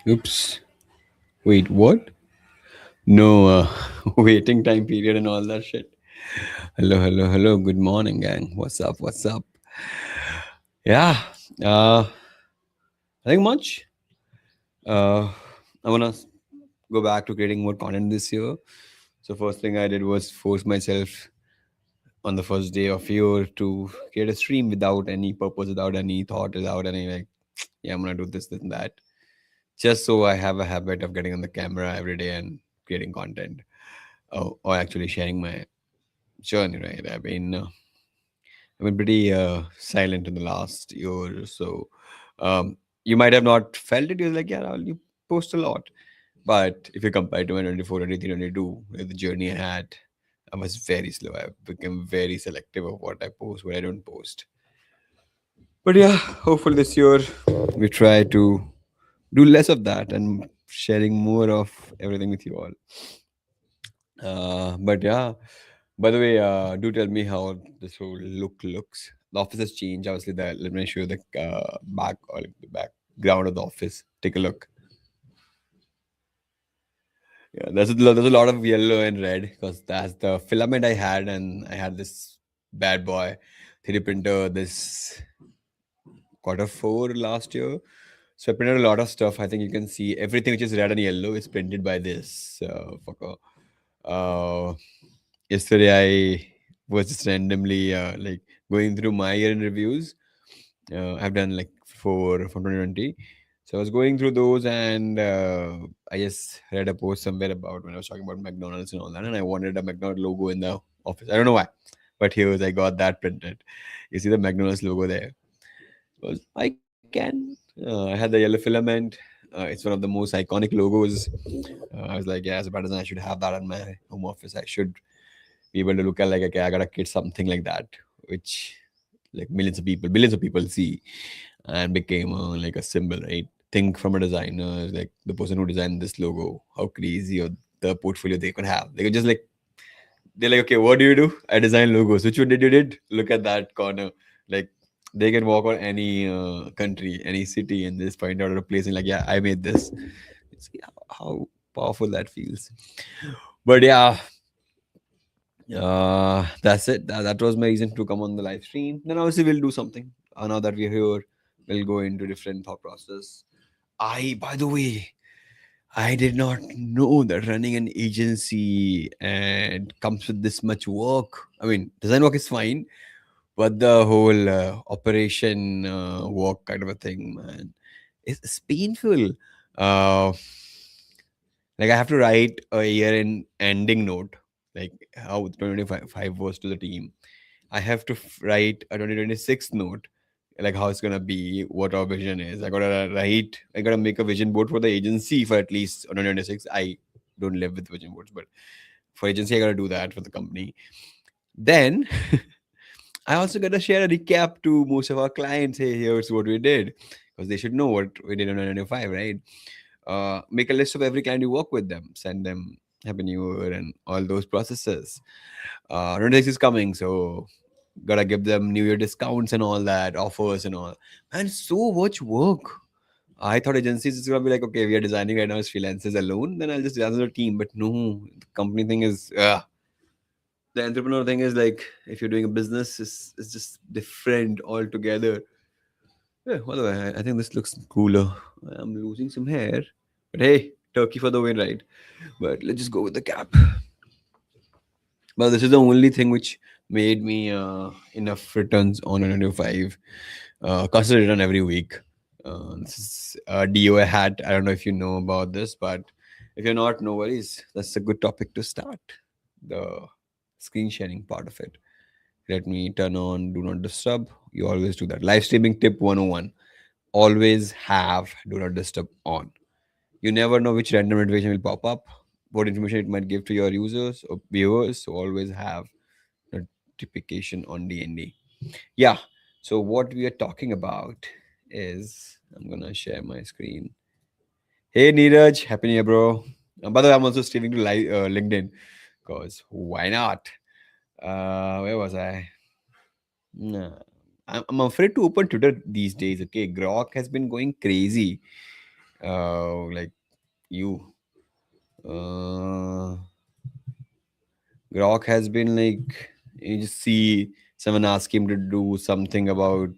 Oops. Wait, what? No, waiting time period and all that shit. Hello, hello, hello. Good morning, gang. What's up? What's up? Yeah, nothing much. Uh, I wanna go back to creating more content this year. So first thing I did was force myself on the first day of year to create a stream without any purpose, without any thought, without any like, yeah, I'm gonna do this and that. Just so I have a habit of getting on the camera every day and creating content. Or actually sharing my journey, right? I've been pretty silent in the last year or so. Um, you might have not felt it. You're like, yeah, you post a lot. But if you compare to my 24, 23, 22, the journey I had, I was very slow. I became very selective of what I post, what I don't post. But yeah, hopefully this year we try to do less of that and sharing more of everything with you all. But yeah, by the way, do tell me how this whole look looks. The office has changed. Obviously, let me show you the back or like the background of the office. Take a look. Yeah, there's a lot of yellow and red because that's the filament I had, and I had this bad boy 3D printer this quarter 4 last year. So I printed a lot of stuff. I think you can see everything which is red and yellow is printed by this fucker. Uh, Yesterday I was just randomly like going through my year in reviews. I've done like four from 2020. So I was going through those, and I just read a post somewhere about when I was talking about McDonald's and all that, and I wanted a McDonald's logo in the office. I don't know why, but here's I got that printed. You see the McDonald's logo there. I can. I had the yellow filament. It's one of the most iconic logos. I was like, yeah, as a partisan, I should have that in my home office. I should be able to look at like, okay, I gotta get something like that, which like millions of people, billions of people see, and became like a symbol, right? Think from a designer, like the person who designed this logo, how crazy or the portfolio they could have. They could just like they're like, okay, what do you do? I design logos. Which one did you did? Look at that corner. Like they can walk on any country, any city, and just find out a place and like, yeah, I made this. See how powerful that feels. But yeah, that's it. That was my reason to come on the live stream. Then obviously we'll do something. Now that we're here, we'll go into different thought process. By the way, I did not know that running an agency and comes with this much work. I mean, design work is fine, but the whole operation work kind of a thing, man, it's painful. Uh, like I have to write a year-end ending note, like how 2025 was to the team. I have to write a 2026 note, like how it's gonna be, what our vision is. I gotta make a vision board for the agency for at least 2026. I don't live with vision boards, but for agency, I gotta do that for the company. Then I also gotta share a recap to most of our clients. Hey, here's what we did, because they should know what we did on 2025, right? Make a list of every client you work with them, send them Happy New Year and all those processes. 26 is coming, so gotta give them New Year discounts and all that, offers and all. And so much work. I thought agencies is gonna be like, okay, we are designing right now as freelancers alone, then I'll just design as a team. But no, the company thing is, the entrepreneur thing is like, if you're doing a business, it's just different altogether. Yeah, by the way, I think this looks cooler. I'm losing some hair, but hey, turkey for the win, right? But let's just go with the cap. Well, this is the only thing which made me enough returns on a 95. Constant return every week. This is a DOA hat. I don't know if you know about this, but if you're not, no worries. That's a good topic to start. The screen sharing part of it. Let me turn on do not disturb. You always do that. Live streaming tip 101. Always have do not disturb on. You never know which random notification will pop up, what information it might give to your users or viewers. So always have notification on DND. Yeah. So what we are talking about is I'm gonna share my screen. Hey Neeraj, happy New Year, bro. By the way, I'm also streaming to live LinkedIn because why not? Where was I? Nah. I'm afraid to open Twitter these days. Okay, Grok has been going crazy. Like you. Uh, Grok has been like, you just see someone ask him to do something about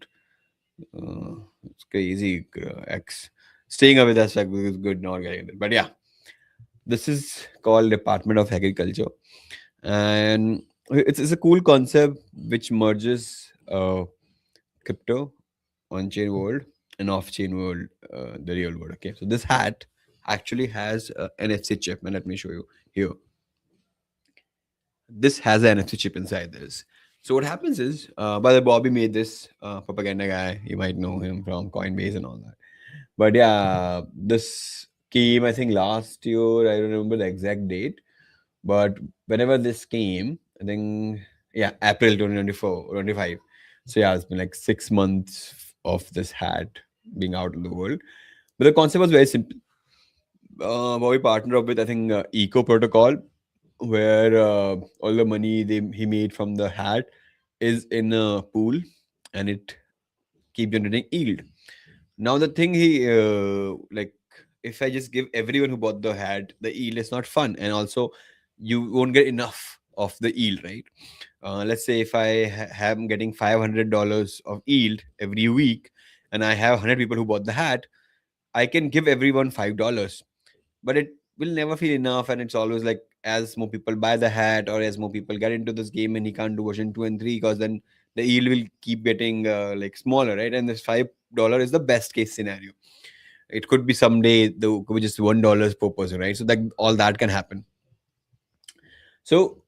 it's crazy. X staying away that's like is good, not getting it. But yeah, this is called Department of Agriculture, and it's a cool concept which merges crypto, on-chain world, and off-chain world, the real world. Okay, so this hat actually has a NFC chip, and let me show you here. This has an NFC chip inside this. So what happens is, by the Bobby made this propaganda guy. You might know him from Coinbase and all that. But yeah, this came I think last year. I don't remember the exact date, but whenever this came, I think yeah, April 2024, 25. So yeah, it's been like 6 months of this hat being out in the world. But the concept was very simple. Bobby partnered up with I think Eco Protocol, where all the money he made from the hat is in a pool, and it keep generating yield. Now the thing he like, if I just give everyone who bought the hat, the yield is not fun, and also you won't get enough of the yield, right? Let's say if I am getting $500 of yield every week, and I have 100 people who bought the hat, I can give everyone $5, but it will never feel enough, and it's always like as more people buy the hat or as more people get into this game, and he can't do version 2 and 3 because then the yield will keep getting like smaller, right? And this $5 is the best case scenario. It could be someday the could be just $1 per person, right? So that all that can happen. So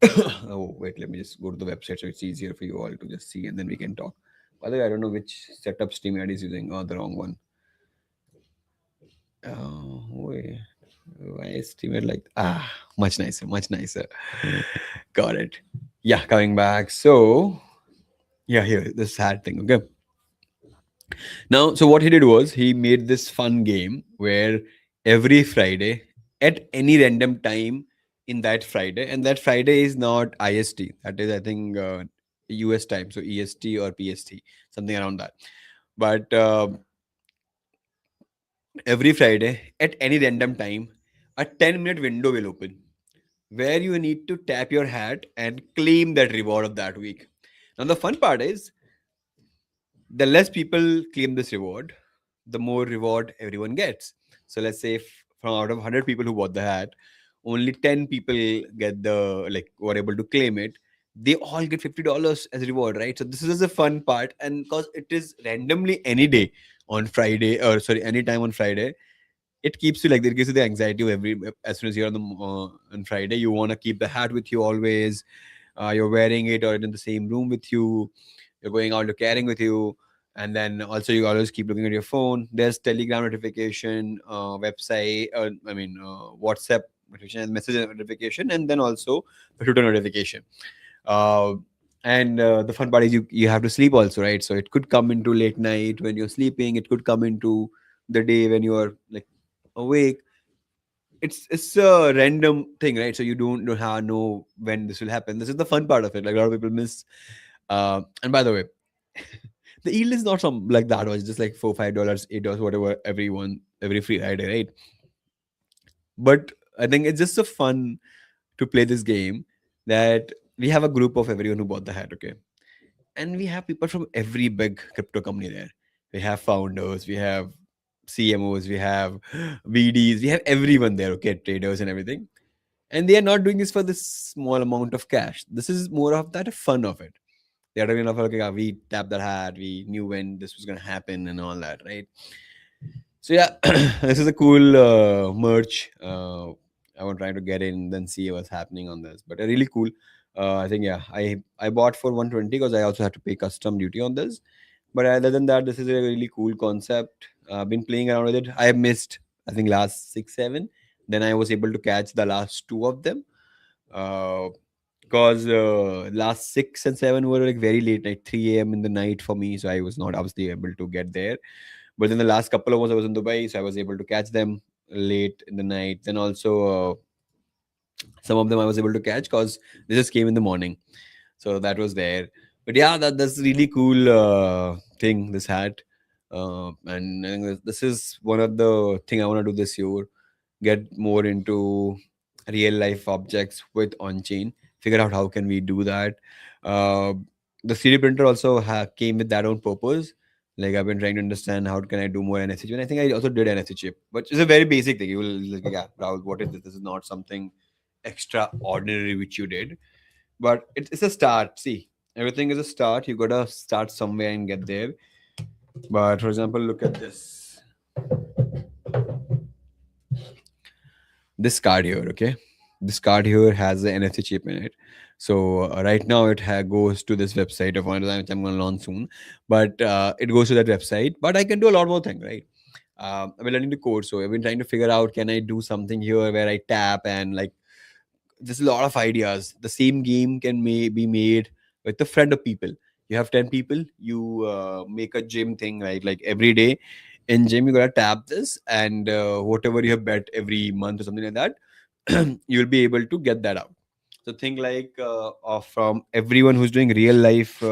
oh wait, let me just go to the website so it's easier for you all to just see, and then we can talk. By the way, I don't know which setup StreamYard is using. Oh, the wrong one. Oh wait, why is StreamYard like much nicer, much nicer. Got it. Yeah, coming back. So yeah, here this sad thing. Okay. Now, so what he did was he made this fun game where every Friday at any random time in that Friday, and that Friday is not IST. That is, I think, US time, so EST or PST, something around that. But every Friday at any random time, a 10-minute window will open where you need to tap your hat and claim that reward of that week. Now, the fun part is the less people claim this reward, the more reward everyone gets. So, let's say if from out of 100 people who bought the hat, only 10 people get the like were able to claim it. They all get $50 as reward, right? So this is the fun part, and because it is randomly any day on Friday, or sorry, any time on Friday, it keeps you like it gives you the anxiety of every as soon as you're on Friday, you want to keep the hat with you always. You're wearing it or in the same room with you. You're going out, you're carrying with you, and then also you always keep looking at your phone. There's Telegram notification, website, WhatsApp notification, and message notification, and then also the Twitter notification. Uh, and the fun part is you have to sleep also, right? So it could come into late night when you're sleeping. It could come into the day when you are like awake. It's a random thing, right? So you don't have know when this will happen. This is the fun part of it. Like a lot of people miss. And by the way, the yield is not some like that. Was just like $4, $5, $8, whatever. Every free Friday, right? But I think it's just so fun to play this game that we have a group of everyone who bought the hat. Okay, and we have people from every big crypto company there. We have founders, we have CMOs, we have VDs, we have everyone there. Okay, traders and everything, and they are not doing this for this small amount of cash. This is more of that fun of it. They are talking of okay, we tapped that hat, we knew when this was gonna happen and all that, right? So yeah, this is a cool merch. I was trying to get in, then see what's happening on this, but really cool. I think yeah, I bought for 120 because I also had to pay custom duty on this. But other than that, this is a really cool concept. I've been playing around with it. I have missed I think last 6 7. Then I was able to catch the last two of them. Because last 6 and 7 were like very late night, 3 a.m. in the night for me, so I was not obviously able to get there. But in the last couple of months, I was in Dubai, so I was able to catch them late in the night. Then also some of them I was able to catch because they just came in the morning, so that was there. But yeah, that's really cool thing. This hat. And I think this is one of the thing I want to do this year. Get more into real life objects with on chain. Figure out how can we do that. Uh, the 3D printer also came with that own purpose. Like I've been trying to understand how can I do more NFC chip. And I think I also did NFC chip, but it's a very basic thing. You will like, yeah, Rahul, what is this? This is not something extraordinary which you did, but it's a start. See, everything is a start. You gotta start somewhere and get there. But for example, look at this card here. Okay, this card here has the NFC chip in it. So right now it goes to this website of one which I'm going to launch soon. But it goes to that website. But I can do a lot more things, right? I've been learning the code, so I've been trying to figure out can I do something here where I tap and like there's a lot of ideas. The same game can be made with a friend of people. You have 10 people, you make a gym thing, right? Like every day in gym, you gotta tap this, and whatever you have bet every month or something like that, you'll be able to get that out. So think like from everyone who's doing real life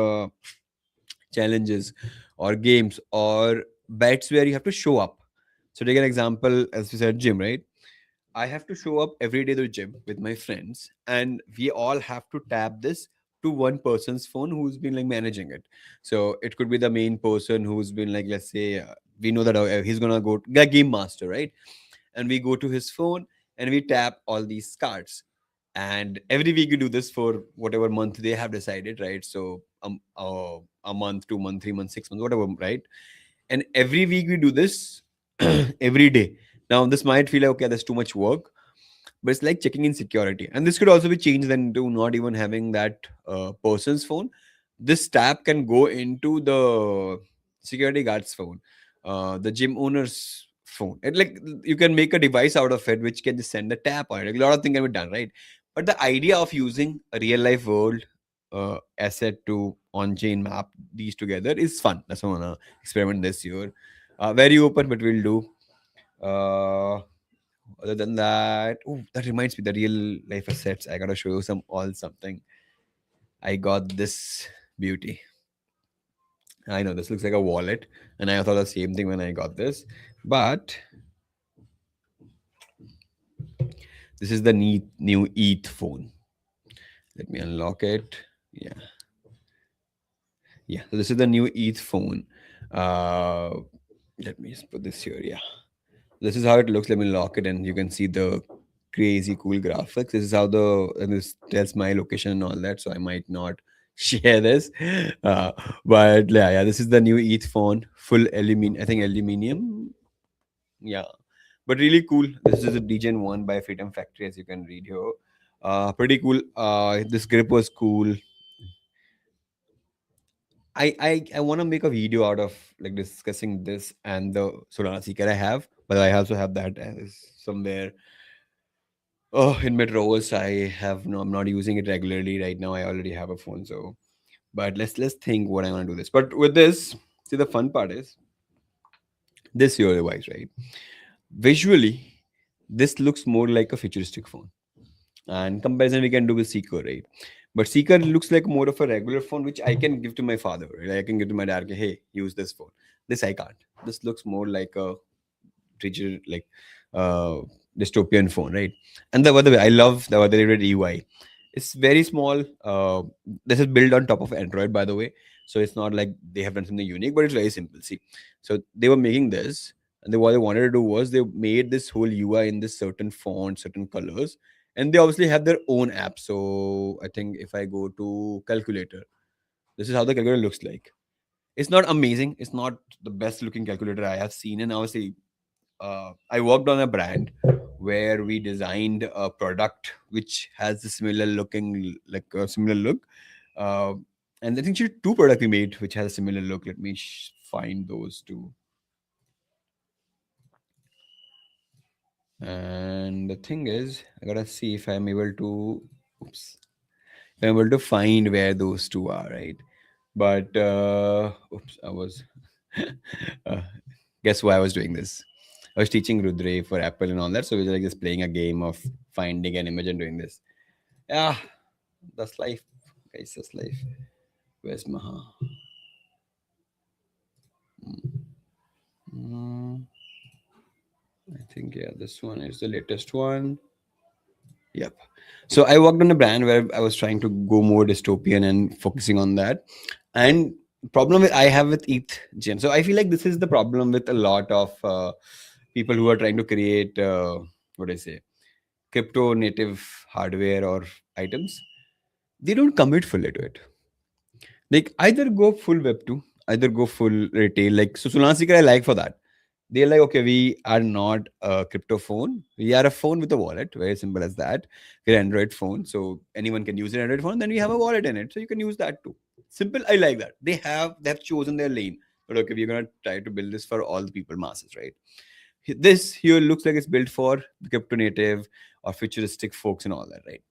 challenges or games or bets where you have to show up. So take an example, as you said, gym, right? I have to show up every day to the gym with my friends, and we all have to tap this to one person's phone who's been like managing it. So it could be the main person who's been like, let's say, we know that he's gonna go the game master, right? And we go to his phone and we tap all these cards. And every week we do this for whatever month they have decided, right? So a month, 2 month, 3 months, 6 months, whatever, right? And every week we do this every day. Now this might feel like okay, there's too much work, but it's like checking in security. And this could also be changed then to not even having that person's phone. This tap can go into the security guard's phone, the gym owner's phone. It like you can make a device out of it which can just send a tap on it. Like, a lot of things can be done, right? But the idea of using a real life world asset to on-chain map these together is fun. That's what I wanna experiment this year. Very open, but we'll do. Other than that, oh, that reminds me, the real life assets. I gotta show you something. I got this beauty. I know this looks like a wallet, and I thought the same thing when I got this. But this is the neat new ETH phone. Let me unlock it. Yeah, yeah. So this is the new ETH phone. Uh, Let me just put this here. Yeah, this is how it looks. Let me lock it, and you can see the crazy cool graphics. This is how and this tells my location and all that. So I might not share this, uh, but yeah, this is the new ETH phone, full aluminum. I think aluminium. Yeah, but really cool. This is a DGen one by Freedom Factory, as you can read here. Pretty cool. This grip was cool. I want to make a video out of like discussing this and the Solana Seeker I have, but I also have that as somewhere. Oh, in my drawers, I have no. I'm not using it regularly right now. I already have a phone, so. But let's think what I want to do this. But with this, see the fun part is this here device, right? Visually, this looks more like a futuristic phone. And comparison we can do with Seeker, right? But Seeker looks like more of a regular phone, which I can give to my father, right? I can give to my dad, hey, use this phone. This I can't. This looks more like a rigid, like uh dystopian phone, right? And the other way, I love the other UI. It's very small. This is built on top of Android, by the way. So it's not like they have done something unique, but it's very simple. See, so they were making this, and what they wanted to do was they made this whole UI in this certain font, certain colors, and they obviously have their own app. So I think if I go to calculator, this is how the calculator looks like. It's not amazing. It's not the best looking calculator I have seen, and obviously I worked on a brand where we designed a product which has a similar looking, like a similar look. Uh, and I think two products we made which has a similar look. Let me find those two. And the thing is, I gotta see if I'm able to. Oops. If I'm able to find where those two are, right? But oops, I was. uh, Guess why I was doing this? I was teaching Rudre for Apple and all that, so we were like just playing a game of finding an image and doing this. Yeah, that's life, guys. That's life. Where's Maha? think yeah, this one is the latest one. Yep. So I worked on a brand where I was trying to go more dystopian and focusing on that. And problem I have with ETH Gen. So I feel like this is the problem with a lot of people who are trying to create what do I say, crypto native hardware or items. They don't commit fully to it. Like either go full web 2, either go full retail. Like so Solana Seeker I like for that. They're like, okay, we are not a crypto phone. We are a phone with a wallet. Very simple as that. We're an Android phone. So anyone can use an Android phone. Then we have a wallet in it. So you can use that too. Simple. I like that. They have chosen their lane. But okay, we're gonna try to build this for all the people masses, right? This here looks like it's built for the crypto native or futuristic folks and all that, right?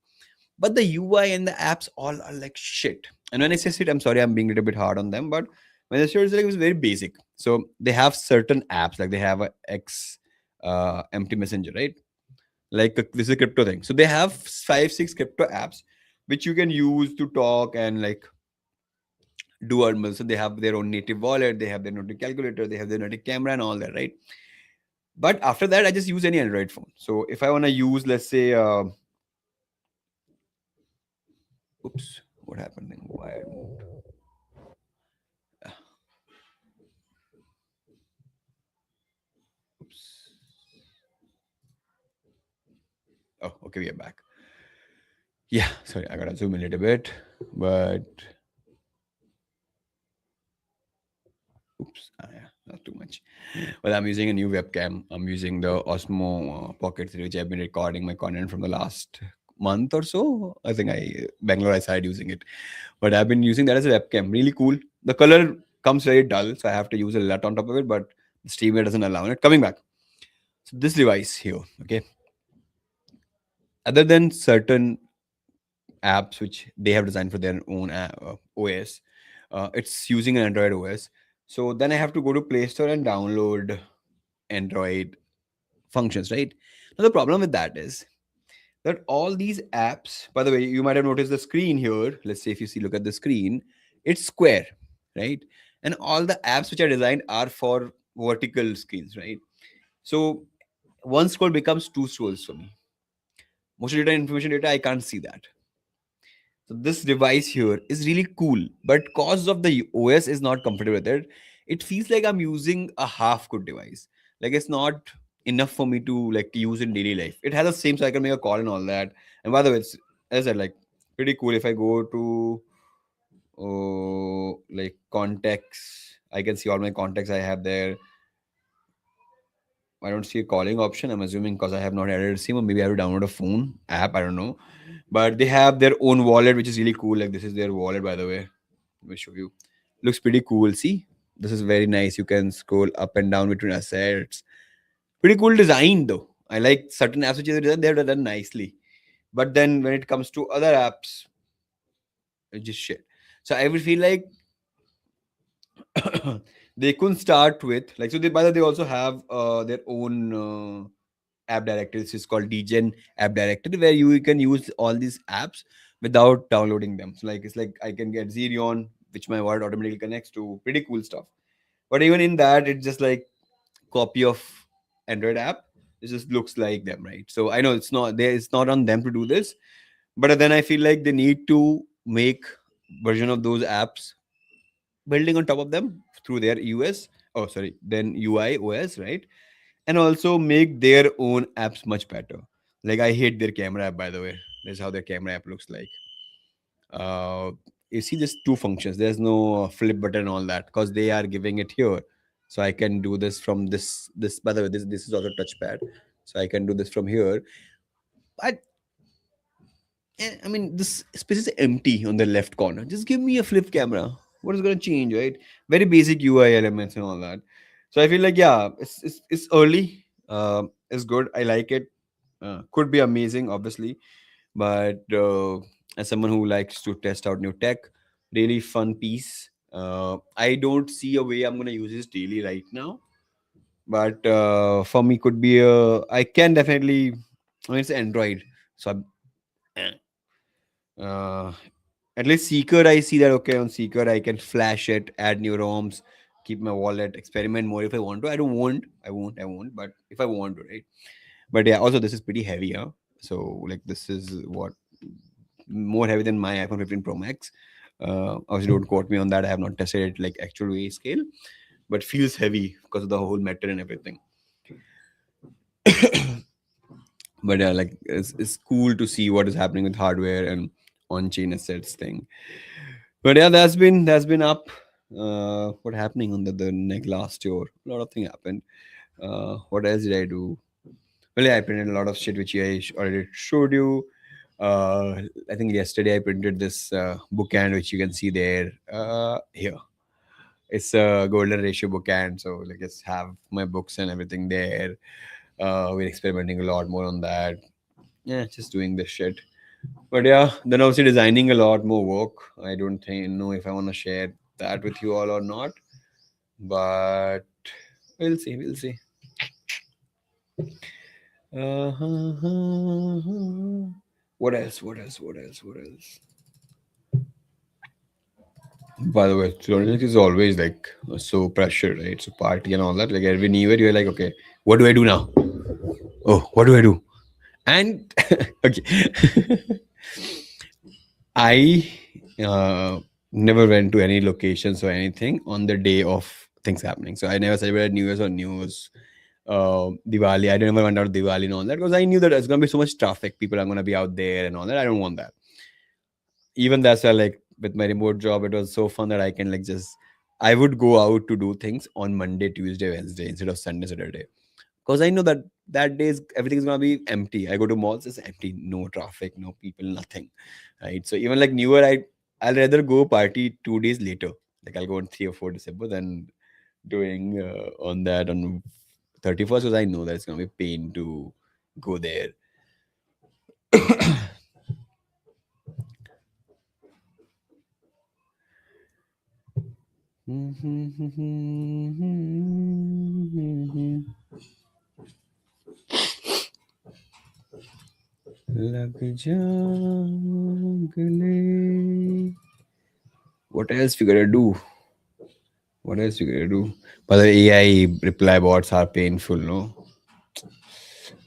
But the UI and the apps all are like shit. And when I say shit, I'm sorry, I'm being a little bit hard on them. But when I say it's like it was very basic. So they have certain apps, like they have a X empty messenger, right? Like this is a crypto thing. So they have 5, 6 crypto apps which you can use to talk and like do all. So they have their own native wallet, they have their native calculator, they have their native camera and all that, right? But after that, I just use any Android phone. So if I want to use, let's say, oops, what happened? Why I moved? Oops. Oh, okay, we are back. Yeah, sorry, I gotta zoom in a little bit, but oops, yeah, not too much. Well, I'm using a new webcam. I'm using the Osmo Pocket 3, which I've been recording my content from the last month or so. I think Bangalore I started using it, but I've been using that as a webcam. Really cool. The color comes very dull, so I have to use a LUT on top of it, but the streamer doesn't allow it. Coming back, so this device here, okay. Other than certain apps which they have designed for their own OS. It's using an Android OS. So then I have to go to Play Store and download Android functions, right? Now the problem with that is that all these apps, by the way, you might have noticed the screen here. Let's say if you see, look at the screen, it's square, right? And all the apps which are designed are for vertical screens, right? So one scroll becomes two scrolls for me. Most of the data, information data, I can't see that. So this device here is really cool, but cause of the OS is not comfortable with it. It feels like I'm using a half good device. Like it's not enough for me to like use in daily life. It has the same, so I can make a call and all that. And by the way, it's as I said, like pretty cool. If I go to like contacts, I can see all my contacts I have there. I don't see a calling option. I'm assuming because I have not added a SIM, or maybe I have to download a phone app. I don't know. But they have their own wallet, which is really cool. Like this is their wallet, by the way. Let me show you. Looks pretty cool. See, this is very nice. You can scroll up and down between assets. Pretty cool design, though. I like certain apps which are designed. They're done nicely. But then when it comes to other apps, it's just shit. So I would feel like they couldn't start with like so. They by the way, they also have their own app directory. This is called DGen app directory, where you can use all these apps without downloading them. So like it's like I can get Xerion, which my wallet automatically connects to. Pretty cool stuff. But even in that, it's just like copy of Android app. It just looks like them, right? So I know it's not there. It's not on them to do this, but then I feel like they need to make version of those apps building on top of them through their US. Oh, sorry, then UI OS, right? And also make their own apps much better. Like I hate their camera app, by the way. That's how their camera app looks like. Uh, you see, just two functions. There's no flip button and all that because they are giving it here. So I can do this from this. This, by the way, this is also touchpad. So I can do this from here. But I mean, this space is empty on the left corner. Just give me a flip camera. What is going to change, right? Very basic UI elements and all that. So I feel like, yeah, it's early. It's good. I like it. Could be amazing, obviously. But as someone who likes to test out new tech, really fun piece. I don't see a way I'm going to use this daily right now. But for me, could be I can definitely, I mean, it's Android. So I'm, uh, at least Seeker, I see that okay on Seeker, I can flash it, add new ROMs, keep my wallet, experiment more if I want to. I won't, but if I want to, right? But yeah, also this is pretty heavy, huh? So like this is what more heavy than my iPhone 15 Pro Max. Obviously, don't quote me on that. I have not tested it like actual weight scale, but feels heavy because of the whole metal and everything. But yeah, like it's cool to see what is happening with hardware and on-chain assets thing. But yeah, that's been up. What happening on the like last year? A lot of thing happened. What else did I do? Well, yeah, I printed a lot of shit which I already showed you. I think yesterday I printed this bookend which you can see there. Here, it's a golden ratio bookend, so like just have my books and everything there. We're experimenting a lot more on that. Yeah, just doing this shit. But yeah, then obviously designing a lot more work. I don't know if I want to share that with you all or not, but we'll see. We'll see. What else? What else? What else? What else? By the way, Florence is always like so pressured, right? So party and all that. Like every new year, you're like, okay, what do I do now? Oh, what do I do? And okay, I never went to any locations or anything on the day of things happening. So I never celebrated New Year's or News, Diwali. I never went out Diwali and all that because I knew that there's gonna be so much traffic. People are gonna be out there and all that. I don't want that. Even that's why, like with my remote job, it was so fun that I can like just I would go out to do things on Monday, Tuesday, Wednesday instead of Sunday, Saturday. Because I know that that day is everything's gonna be empty. I go to malls, it's empty, no traffic, no people, nothing. Right. So even like New Year, I'll rather go party 2 days later. Like I'll go on 3 or 4 December than doing on that on 31st because I know that it's gonna be pain to go there. लग जा गले. What else we gotta do? What else you gonna do? But the AI reply bots are painful, no?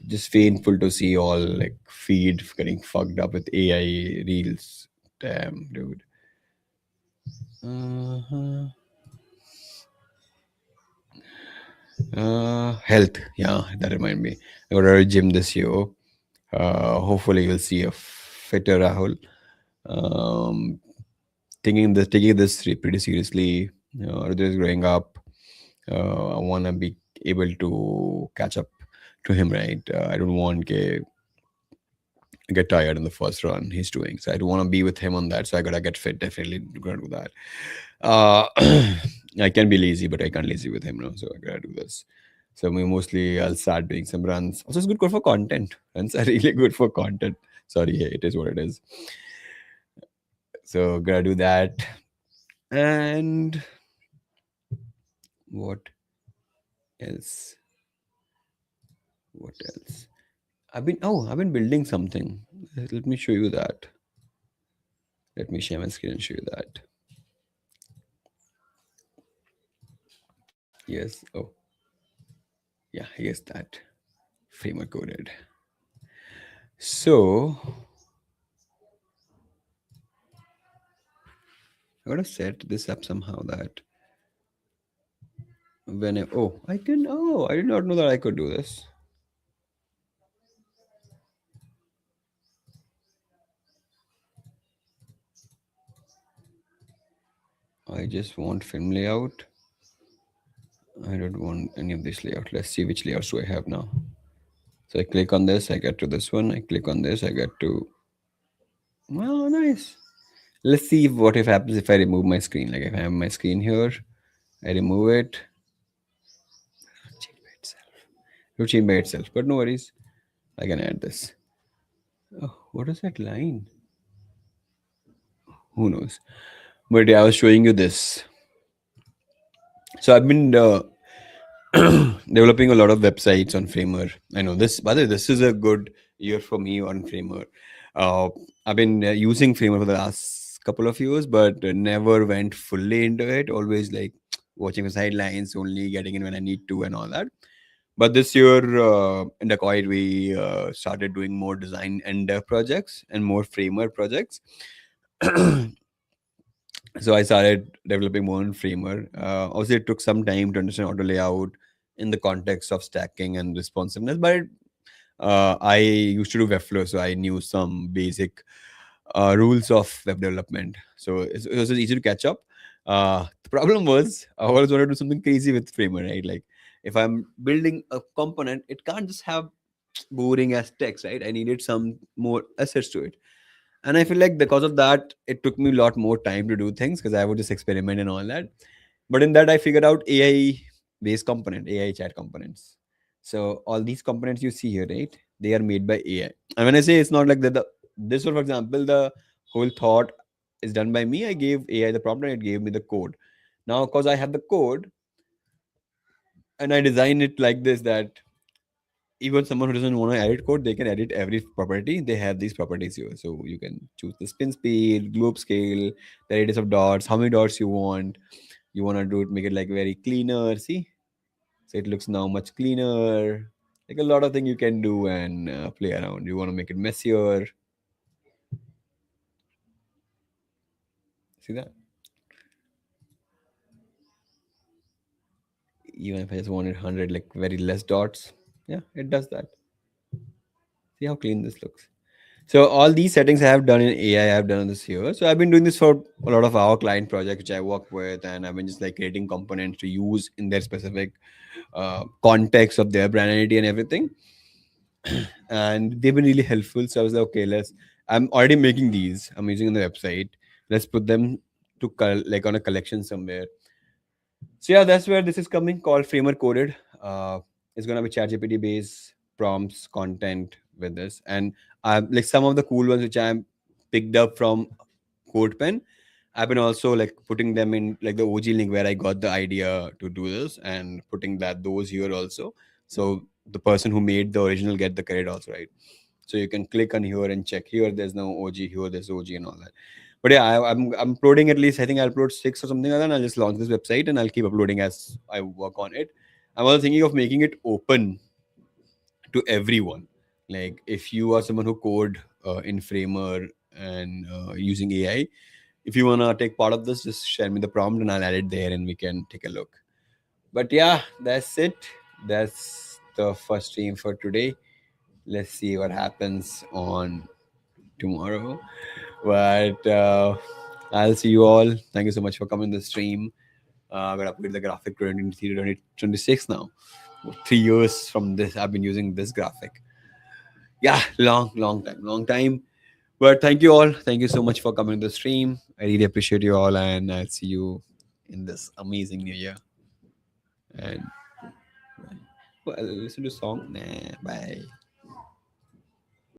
Just painful to see all like feed getting fucked up with AI reels. Damn, dude. Uh-huh. Health. Yeah, that remind me. I got a gym this year. Hopefully, you'll see a fitter Rahul. Um, taking this pretty seriously. Rudra is growing up. I want to be able to catch up to him, right? I don't want to get tired in the first run he's doing. So I don't want to be with him on that. So I gotta get fit. Definitely gonna do that. Uh, I can be lazy, but I can't lazy with him now. So I gotta do this. So mostly I'll start doing some runs. Also, it's good for content. Runs are really good for content. Sorry, hey, it is what it is. So gotta do that. And what else? What else? I've been building something. Let me show you that. Let me share my screen and show you that. Yes. Oh, yeah. Here's that framework coded. So I gotta set this up somehow that I did not know that I could do this. I just want film layout. I don't want any of this layout. Let's see which layouts do I have now. So I click on this, I get to this one. I click on this, I get to. Oh, nice. Let's see what if happens if I remove my screen. Like if I have my screen here, I remove it. Change by itself. It will change by itself, but no worries. I can add this. Oh, what is that line? Who knows? But yeah, I was showing you this. So I've been developing a lot of websites on Framer. I know this, by the way, this is a good year for me on Framer. Uh, I've been using Framer for the last couple of years, but never went fully into it. Always like watching the sidelines, only getting in when I need to, and all that. But this year in Dacoit, we started doing more design and dev projects and more framer projects. So I started developing more in Framer. Obviously, it took some time to understand auto layout in the context of stacking and responsiveness, but I used to do Webflow, so I knew some basic rules of web development. So it was easy to catch up. The problem was I always wanted to do something crazy with Framer, right? Like if I'm building a component, it can't just have boring as text, right? I needed some more assets to it. And I feel like because of that, it took me a lot more time to do things because I would just experiment and all that. But in that, I figured out AI based component, AI chat components. So all these components you see here, right? They are made by AI. And when I say it's not like that, this one, for example, the whole thought is done by me. I gave AI the prompt and it gave me the code. Now, because I have the code and I designed it like this, that even someone who doesn't want to edit code, they can edit every property. They have these properties here. So you can choose the spin speed, globe scale, the radius of dots, how many dots you want. You want to do it, make it like very cleaner. See? So it looks now much cleaner. Like a lot of things you can do and play around. You want to make it messier. See that? Even if I just wanted 100, like very less dots. Yeah, it does that. See how clean this looks. So all these settings I have done in AI, I have done this here. So I've been doing this for a lot of our client projects which I work with, and I've been just like creating components to use in their specific context of their brand identity and everything. And they've been really helpful. So I was like, okay, let's. I'm already making these. I'm using on the website. Let's put them to like on a collection somewhere. So yeah, that's where this is coming, called Framer Coded. It's gonna be ChatGPT based prompts content with this, and like some of the cool ones which I'm picked up from CodePen. I've been also like putting them in like the OG link where I got the idea to do this, and putting that those here also. So the person who made the original get the credit also, right? So you can click on here and check here. There's no OG here. There's OG and all that. But yeah, I'm uploading at least. I think I'll upload 6 or something like that. And I'll just launch this website and I'll keep uploading as I work on it. I'm also thinking of making it open to everyone. Like if you are someone who code in Framer and using AI, if you wanna take part of this, just share me the prompt and I'll add it there and we can take a look. But yeah, that's it. That's the first stream for today. Let's see what happens on tomorrow. But I'll see you all. Thank you so much for coming to the stream. I'm gonna upgrade the graphic to 2026 now. 3 years from this, I've been using this graphic. Yeah, long time. But thank you all. Thank you so much for coming to the stream. I really appreciate you all, and I'll see you in this amazing new year. And well, listen to song. Nah, bye.